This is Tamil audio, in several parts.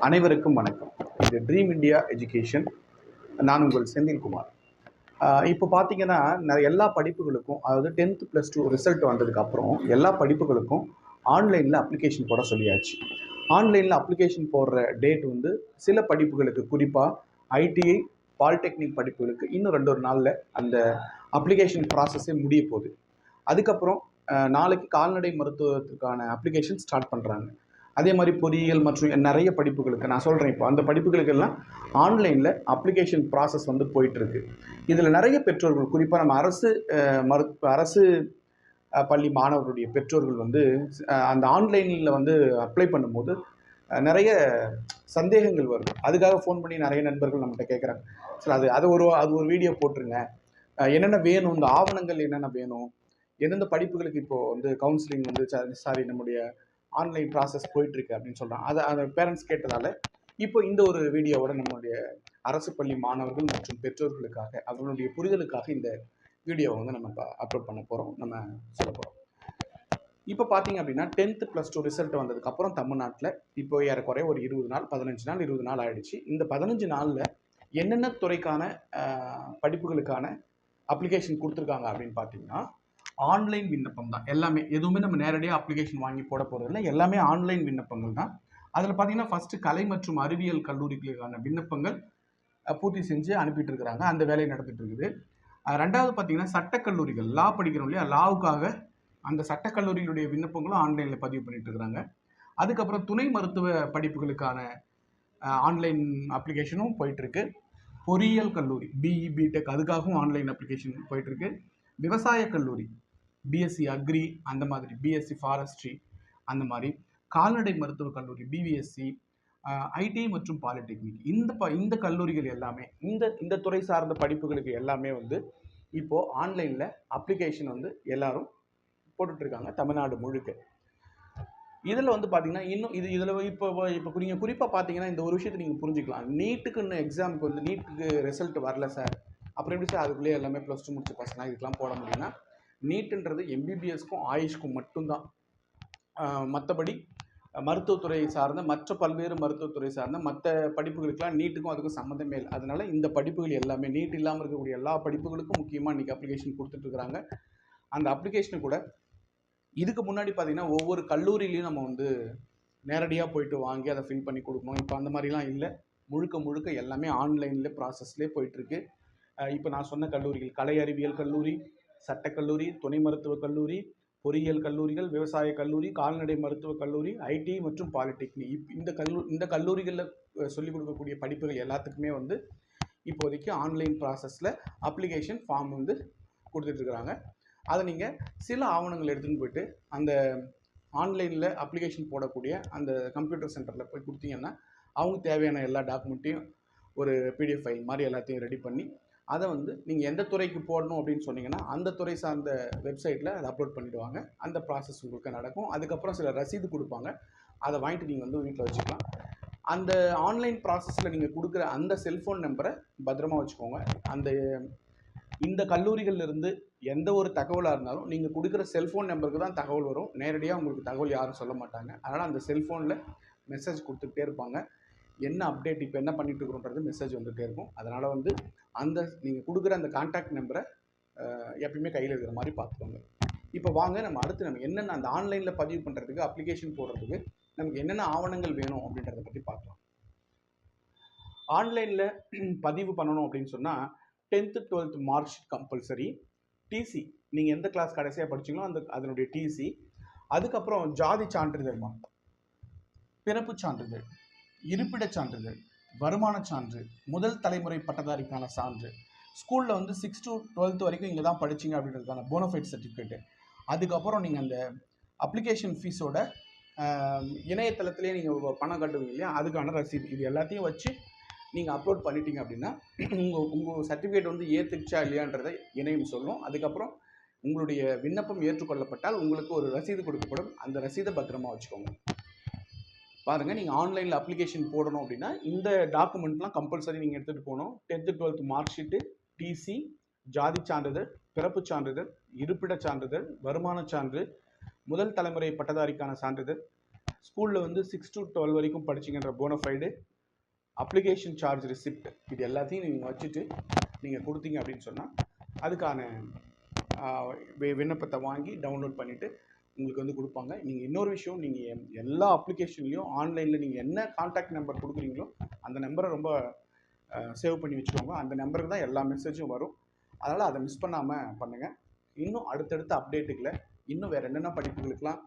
அனைவருக்கும் வணக்கம். இது ட்ரீம் இந்தியா எஜுகேஷன். நான் உங்கள் செந்தில்குமார். இப்போ பார்த்தீங்கன்னா எல்லா படிப்புகளுக்கும், அதாவது 10th +2 ரிசல்ட் வந்ததுக்கப்புறம் எல்லா படிப்புகளுக்கும் ஆன்லைனில் அப்ளிகேஷன் போட சொல்லியாச்சு. ஆன்லைனில் அப்ளிகேஷன் போடுற டேட் வந்து சில படிப்புகளுக்கு, குறிப்பாக ஐடிஐ, பாலிடெக்னிக் படிப்புகளுக்கு இன்னும் 2 நாளில் அந்த அப்ளிகேஷன் ப்ராசஸே முடிய போகுது. அதுக்கப்புறம் நாளைக்கு கால்நடை மருத்துவத்துக்கான அப்ளிகேஷன் ஸ்டார்ட் பண்ணுறாங்க. அதே மாதிரி பொறியியல் மற்றும் நிறைய படிப்புகளுக்கு நான் சொல்கிறேன். இப்போ அந்த படிப்புகளுக்கெல்லாம் ஆன்லைனில் அப்ளிகேஷன் ப்ராசஸ் வந்து போயிட்டுருக்கு. இதில் நிறைய பெற்றோர்கள், குறிப்பாக நம்ம அரசு பள்ளி மாணவர்களுடைய பெற்றோர்கள் வந்து அந்த ஆன்லைனில் வந்து அப்ளை பண்ணும்போது நிறைய சந்தேகங்கள் வரும். அதுக்காக ஃபோன் பண்ணி நிறைய நண்பர்கள் நம்மகிட்ட கேட்குறாங்க, சார் அது ஒரு வீடியோ போட்டுருங்க, என்னென்ன வேணும், இந்த ஆவணங்கள் என்னென்ன வேணும், எந்தெந்த படிப்புகளுக்கு இப்போது வந்து கவுன்சிலிங் வந்து நம்முடைய ஆன்லைன் ப்ராசஸ் போயிட்டுருக்கு அப்படின்னு சொல்கிறாங்க. அதை பேரண்ட்ஸ் கேட்டதால் இப்போ இந்த ஒரு வீடியோவோட நம்மளுடைய அரசு பள்ளி மாணவர்கள் மற்றும் பெற்றோர்களுக்காக, அவர்களுடைய புரிதலுக்காக இந்த வீடியோவை வந்து நம்ம இப்போ அப்லோட் பண்ண போகிறோம், நம்ம சொல்ல போகிறோம். இப்போ பார்த்தீங்க அப்படின்னா 10th +2 ரிசல்ட் வந்ததுக்கப்புறம் தமிழ்நாட்டில் இப்போ ஏறக்குறைய ஒரு 20 நாள், 15 நாள், 20 நாள் ஆகிடுச்சு. இந்த 15 நாளில் என்னென்ன துறைக்கான படிப்புகளுக்கான அப்ளிகேஷன் கொடுத்துருக்காங்க அப்படின்னு பார்த்தீங்கன்னா, ஆன்லைன் விண்ணப்பம் தான் எல்லாமே. எதுவுமே நம்ம நேரடியாக அப்ளிகேஷன் வாங்கி போட போகிறதில்ல, எல்லாமே ஆன்லைன் விண்ணப்பங்கள் தான். அதில் பார்த்தீங்கன்னா ஃபஸ்ட்டு கலை மற்றும் அறிவியல் கல்லூரிகளுக்கான விண்ணப்பங்கள் பூர்த்தி செஞ்சு அனுப்பிட்டு இருக்கிறாங்க. அந்த வேலை நடந்துட்டு இருக்குது. ரெண்டாவது பார்த்தீங்கன்னா சட்டக்கல்லூரிகள், லா படிக்கிறோம் இல்லையா, லாவுக்காக அந்த சட்டக்கல்லூரிகளுடைய விண்ணப்பங்களும் ஆன்லைனில் பதிவு பண்ணிட்டு இருக்கிறாங்க. அதுக்கப்புறம் துணை மருத்துவ படிப்புகளுக்கான ஆன்லைன் அப்ளிகேஷனும் போயிட்டுருக்கு. பொறியியல் கல்லூரி பிஇ, பிடெக் அதுக்காகவும் ஆன்லைன் அப்ளிகேஷன் போயிட்டுருக்கு. விவசாய கல்லூரி பிஎஸ்சி அக்ரி, அந்த மாதிரி பிஎஸ்சி ஃபாரஸ்ட்ரி, அந்த மாதிரி கால்நடை மருத்துவக் கல்லூரி பிவிஎஸ்சி, ஐடி மற்றும் பாலிடெக்னிக், இந்த கல்லூரிகள் எல்லாமே, இந்த துறை சார்ந்த படிப்புகளுக்கு எல்லாமே வந்து இப்போது ஆன்லைனில் அப்ளிகேஷன் வந்து எல்லாரும் போட்டுட்ருக்காங்க தமிழ்நாடு முழுக்க. இதில் வந்து பார்த்தீங்கன்னா இன்னும் இதில் இப்போ நீங்கள் குறிப்பாக பார்த்தீங்கன்னா இந்த ஒரு விஷயத்தை நீங்கள் புரிஞ்சுக்கலாம். நீட்டுக்கு இன்னும் எக்ஸாமுக்கு வந்து நீட்டுக்கு ரிசல்ட் வரல சார், அப்புறம் எப்படி சார் அதுக்குள்ளேயே எல்லாமே +2 முடிச்ச பசங்க இதுக்கெலாம் போட முடியும்னா, நீட்டுன்றது எம்பிபிஎஸ்க்கும் ஆயுஷ்க்கும் மட்டும்தான். மற்றபடி மருத்துவத்துறை சார்ந்த மற்ற பல்வேறு மருத்துவத்துறை சார்ந்த மற்ற படிப்புகளுக்கெல்லாம் நீட்டுக்கும் அதுக்கும் சம்மந்தமே இல்லை. அதனால் இந்த படிப்புகள் எல்லாமே, நீட் இல்லாமல் இருக்கக்கூடிய எல்லா படிப்புகளுக்கும் முக்கியமாக இன்றைக்கி அப்ளிகேஷன் கொடுத்துட்ருக்குறாங்க. அந்த அப்ளிகேஷனை கூட இதுக்கு முன்னாடி பார்த்திங்கன்னா ஒவ்வொரு கல்லூரியிலையும் நம்ம வந்து நேரடியாக போயிட்டு வாங்கி அதை ஃபில் பண்ணி கொடுக்கணும். இப்போ அந்த மாதிரிலாம் இல்லை, முழுக்க எல்லாமே ஆன்லைனில் ப்ராசஸ்லேயே போயிட்டுருக்கு. இப்போ நான் சொன்ன கல்லூரிகள், கலை அறிவியல் கல்லூரி, சட்டக்கல்லூரி, துணை மருத்துவக் கல்லூரி, பொறியியல் கல்லூரிகள், விவசாய கல்லூரி, கால்நடை மருத்துவக் கல்லூரி, ஐடி மற்றும் பாலிடெக்னிக், இந்த கல்லூரிகளில் சொல்லிக் கொடுக்கக்கூடிய படிப்புகள் எல்லாத்துக்குமே வந்து இப்போதைக்கு ஆன்லைன் ப்ராசஸில் அப்ளிகேஷன் ஃபார்ம் வந்து கொடுத்துட்ருக்குறாங்க. அதை நீங்கள் சில ஆவணங்கள் எடுத்துகிட்டு போயிட்டு அந்த ஆன்லைனில் அப்ளிகேஷன் போடக்கூடிய அந்த கம்ப்யூட்டர் சென்டரில் போய் கொடுத்தீங்கன்னா அவங்க தேவையான எல்லா டாக்குமெண்ட்டையும் ஒரு பிடிஎஃப் ஃபைல் மாதிரி எல்லாத்தையும் ரெடி பண்ணி அதை வந்து நீங்கள் எந்த துறைக்கு போடணும் அப்படின்னு சொன்னீங்கன்னா அந்த துறை சார்ந்த வெப்சைட்டில் அதை அப்லோட் பண்ணிவிடுவாங்க. அந்த ப்ராசஸ் உங்களுக்கு நடக்கும். அதுக்கப்புறம் சில ரசீது கொடுப்பாங்க, அதை வாங்கிட்டு நீங்கள் வந்து வீட்டில் வச்சுக்கலாம். அந்த ஆன்லைன் ப்ராசஸில் நீங்கள் கொடுக்குற அந்த செல்ஃபோன் நம்பரை பத்திரமா வச்சுக்கோங்க. இந்த கல்லூரிகளிலிருந்து எந்த ஒரு தகவலாக இருந்தாலும் நீங்கள் கொடுக்குற செல்ஃபோன் நம்பருக்கு தான் தகவல் வரும். நேரடியாக உங்களுக்கு தகவல் யாரும் சொல்ல மாட்டாங்க. அதனால் அந்த செல்ஃபோனில் மெசேஜ் கொடுத்துக்கிட்டே இருப்பாங்க. என்ன அப்டேட், இப்போ என்ன பண்ணிட்டு இருக்கிறோன்றது மெசேஜ் வந்துகிட்டே இருக்கும். அதனால் வந்து நீங்கள் கொடுக்குற அந்த கான்டாக்ட் நம்பரை எப்பயுமே கையில் இருக்கிற மாதிரி பார்த்துக்கோங்க. இப்போ வாங்க நம்ம என்னென்ன அந்த ஆன்லைனில் பதிவு பண்ணுறதுக்கு, அப்ளிகேஷன் போடுறதுக்கு நமக்கு என்னென்ன ஆவணங்கள் வேணும் அப்படின்றத பற்றி பார்க்கலாம். ஆன்லைனில் பதிவு பண்ணணும் அப்படின்னு சொன்னால் 10th 12th mark sheet compulsory, DC நீங்கள் எந்த கிளாஸ் கடைசியாக படிச்சிங்களோ அதனுடைய டிசி, அதுக்கப்புறம் ஜாதி சான்றிதழ், பிறப்பு சான்றிதழ், இருப்பிடச் சான்றிதழ், வருமான சான்று, முதல் தலைமுறை பட்டதாரிக்கான சான்று, ஸ்கூலில் வந்து 6 to 12th வரைக்கும் இங்கே தான் படிச்சிங்க அப்படின்றதுக்கான போனஃபைட் சர்டிஃபிகேட்டு, அதுக்கப்புறம் நீங்கள் அந்த அப்ளிகேஷன் ஃபீஸோட இணையதளத்திலே நீங்கள் பணம் கட்டுவீங்க இல்லையா, அதுக்கான ரசீது, இது எல்லாத்தையும் வச்சு நீங்கள் அப்லோட் பண்ணிட்டீங்க அப்படின்னா உங்கள் சர்டிஃபிகேட் வந்து ஏற்றுச்சா இல்லையான்றதை இணையம் சொல்லும். அதுக்கப்புறம் உங்களுடைய விண்ணப்பம் ஏற்றுக்கொள்ளப்பட்டால் உங்களுக்கு ஒரு ரசீது கொடுக்கப்படும். அந்த ரசீதை பத்திரமா வச்சுக்கோங்க. பாருங்கள், நீங்கள் ஆன்லைனில் அப்ளிகேஷன் போடணும் அப்படின்னா இந்த டாக்குமெண்ட்லாம் கம்பல்சரி நீங்கள் எடுத்துகிட்டு போகணும். 10th 12th mark sheet, DC, ஜாதி சான்றிதழ், பிறப்பு சான்றிதழ், இருப்பிட சான்றிதழ், வருமான சான்று, முதல் தலைமுறை பட்டதாரிக்கான சான்றிதழ், ஸ்கூலில் வந்து 6 to 12 வரைக்கும் படிச்சிங்கன்ற போனஃபைடு, அப்ளிகேஷன் சார்ஜ் ரிசிப்ட், இது எல்லாத்தையும் நீங்கள் வச்சுட்டு நீங்கள் கொடுத்தீங்க அப்படின்னு சொன்னால் அதுக்கான விண்ணப்பத்தை வாங்கி டவுன்லோட் பண்ணிவிட்டு உங்களுக்கு வந்து கொடுப்பாங்க. நீங்கள் இன்னொரு விஷயம், நீங்கள் எல்லா அப்ளிகேஷன்லேயும் ஆன்லைனில் நீங்கள் என்ன கான்டாக்ட் நம்பர் கொடுக்குறீங்களோ அந்த நம்பரை ரொம்ப சேவ் பண்ணி வச்சுக்கோங்க. அந்த நம்பருக்கு தான் எல்லா மெசேஜும் வரும். அதனால் அதை மிஸ் பண்ணாமல் பண்ணுங்கள். இன்னும் அடுத்தடுத்த அப்டேட்டுகளை இன்னும் வேறு என்னென்ன படிப்புகளுக்கெலாம்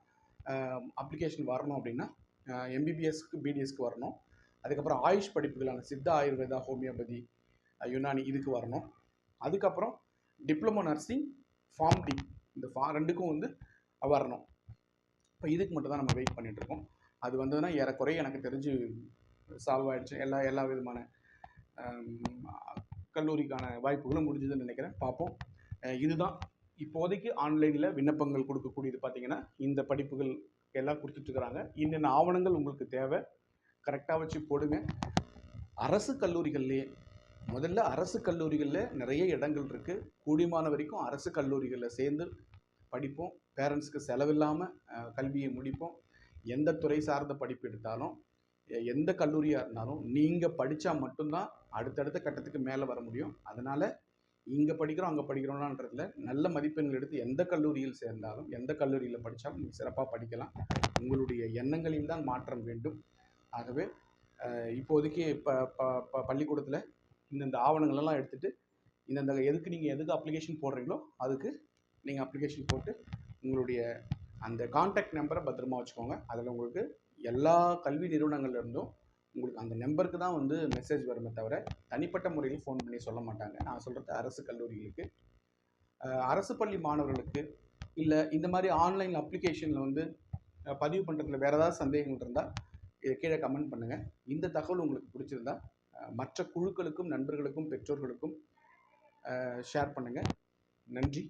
அப்ளிகேஷன் வரணும் அப்படின்னா எம்பிபிஎஸ்க்கு பிடிஎஸ்க்கு வரணும். அதுக்கப்புறம் ஆயுஷ் படிப்புகளான சித்தா, ஆயுர்வேதா, ஹோமியோபதி, யுனானி இதுக்கு வரணும். அதுக்கப்புறம் டிப்ளமோ நர்சிங், ஃபார்ம் டி, இந்த ரெண்டுக்கும் வந்து வரணும். இப்போ இதுக்கு மட்டும் தான் நம்ம வெயிட் பண்ணிகிட்ருக்கோம். அது வந்ததுன்னா ஏறக்குறைய எனக்கு தெரிஞ்சு சால்வ் ஆகிடுச்சு. எல்லா விதமான கல்லூரிக்கான வாய்ப்புகளும் முடிஞ்சதுன்னு நினைக்கிறேன். பார்ப்போம். இதுதான் இப்போதைக்கு ஆன்லைனில் விண்ணப்பங்கள் கொடுக்கக்கூடியது. பார்த்திங்கன்னா இந்த படிப்புகள் எல்லாம் கொடுத்துட்ருக்குறாங்க. இன்னென்ன ஆவணங்கள் உங்களுக்கு தேவை கரெக்டாக வச்சு போடுங்க. அரசு கல்லூரிகள்லேயே முதல்ல அரசு கல்லூரிகளில் நிறைய இடங்கள் இருக்குது. கூடியமான வரைக்கும் அரசு கல்லூரிகளில் சேர்ந்து படிப்போம். பேரண்ட்ஸ்க்கு செலவில்லாமல் கல்வியை முடிப்போம். எந்த துறை சார்ந்த படிப்பு எடுத்தாலும், எந்த கல்லூரியாக இருந்தாலும் நீங்கள் படித்தா மட்டும்தான் அடுத்தடுத்த கட்டத்துக்கு மேலே வர முடியும். அதனால் இங்கே படிக்கிறோம் அங்கே படிக்கிறோம்ன்றதுல நல்ல மதிப்பெண்கள் எடுத்து எந்த கல்லூரியில் சேர்ந்தாலும், எந்த கல்லூரியில் படித்தாலும் நீங்கள் சிறப்பாக படிக்கலாம். உங்களுடைய எண்ணங்களில் தான் மாற்றம் வேண்டும். ஆகவே இப்போதைக்கு பள்ளிக்கூடத்தில் இந்தந்த ஆவணங்களெல்லாம் எடுத்துகிட்டு இந்தந்த எதுக்கு அப்ளிகேஷன் போடுறீங்களோ அதுக்கு நீங்கள் அப்ளிகேஷன் போட்டு உங்களுடைய அந்த கான்டாக்ட் நம்பரை பத்திரமா வச்சுக்கோங்க. அதில் உங்களுக்கு எல்லா கல்வி நிறுவனங்கள்லேருந்தும் உங்களுக்கு அந்த நம்பருக்கு தான் வந்து மெசேஜ் வருமே தவிர தனிப்பட்ட முறையில் ஃபோன் பண்ணி சொல்ல மாட்டாங்க. நான் சொல்கிறது அரசு கல்லூரிகளுக்கு. அரசு பள்ளி மாணவர்களுக்கு இல்லை இந்த மாதிரி ஆன்லைன் அப்ளிகேஷனில் வந்து பதிவு பண்ணுறதுல வேறு ஏதாவது சந்தேகங்கள் இருந்தால் இதை கீழே கமெண்ட் பண்ணுங்கள். இந்த தகவல் உங்களுக்கு பிடிச்சிருந்தா மற்ற குழுக்களுக்கும், நண்பர்களுக்கும், பெற்றோர்களுக்கும் ஷேர் பண்ணுங்கள். நன்றி.